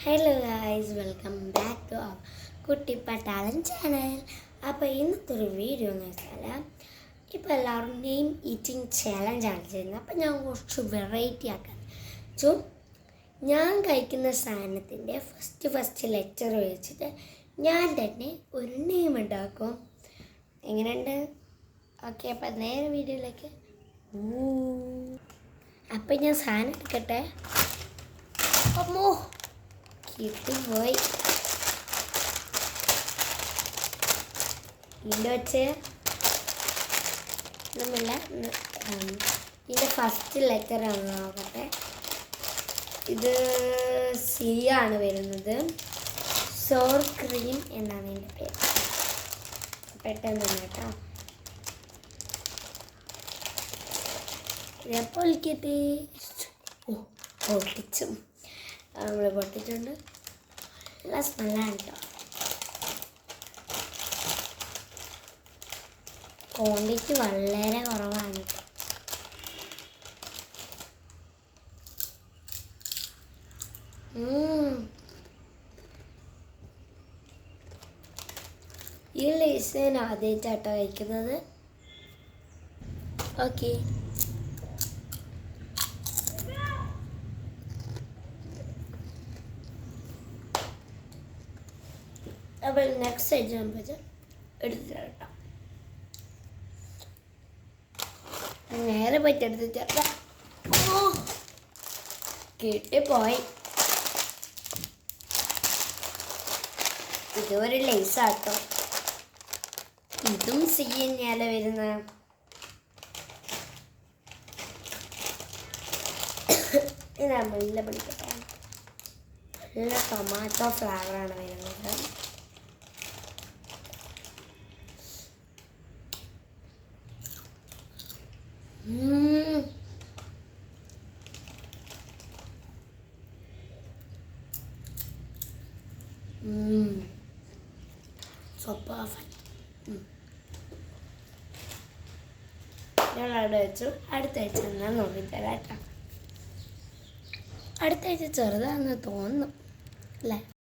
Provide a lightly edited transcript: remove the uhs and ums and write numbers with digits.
Hello guys, welcome back to our കുട്ടിപ്പട്ടാളൻ channel. അപ്പോൾ ഇന്നത്തെ ഒരു വീഡിയോ എന്ന് വെച്ചാൽ ഇപ്പോൾ എല്ലാവരും നെയിം ഈറ്റിംഗ് ചാലഞ്ചാണ് ചെയ്യുന്നത്. അപ്പോൾ ഞാൻ കുറച്ച് വെറൈറ്റി ആക്കാൻ വെച്ചു. ഞാൻ കഴിക്കുന്ന സാധനത്തിൻ്റെ ഫസ്റ്റ് ലെറ്റർ വെച്ചിട്ട് ഞാൻ തന്നെ ഒരു നെയിം ഉണ്ടാക്കും. എങ്ങനെയുണ്ട്? ഓക്കെ, അപ്പം നേരെ വീഡിയോയിലേക്ക്. അപ്പം ഞാൻ സാധനം എടുക്കട്ടെ. അമ്മോ, കിട്ടിപ്പോയി. ഇതിൻ്റെ വെച്ച് ഒന്നുമില്ല. ഇതിൻ്റെ ഫസ്റ്റ് ലെറ്ററാണ്, നോക്കട്ടെ. ഇത് സി ആണ് വരുന്നത്. സോർ ക്രീം എന്നാണ് എൻ്റെ പേര്. പെട്ടെന്ന് കേട്ടോ. പൊളിക്കട്ടെ. പൊട്ടിച്ചു, നമ്മൾ പൊട്ടിച്ചുണ്ട്. നല്ല സ്മെല്ലാണ് കേട്ടോ. ക്വാണ്ടിറ്റി വളരെ കുറവാണ് കേട്ടോ. ഈ ലേസ് ഞാൻ ആദ്യമായിട്ടാട്ടോ കഴിക്കുന്നത്. ഓക്കെ, അപ്പോൾ നെക്സ്റ്റ് എക്സാമ്പിൾ എടുത്തിട്ട് കേട്ടോ. നേരെ പറ്റെടുത്തിട്ട് കിട്ടിപ്പോയി. ഇതൊരു ലേസാട്ടോ. ഇതും സി തന്നെയല്ല വരുന്നത്. നല്ല പിടിക്കട്ടെ. നല്ല ടൊമാറ്റോ ഫ്ലേവറാണ് വരുന്നത്. So perfect. ഞാൻ അവിടെ വെച്ചു. അടുത്ത ആഴ്ച എന്നാൽ നോക്കിത്തരാം കേട്ടോ. അടുത്ത ആഴ്ച ചെറുതാണെന്ന് തോന്നുന്നു അല്ലേ?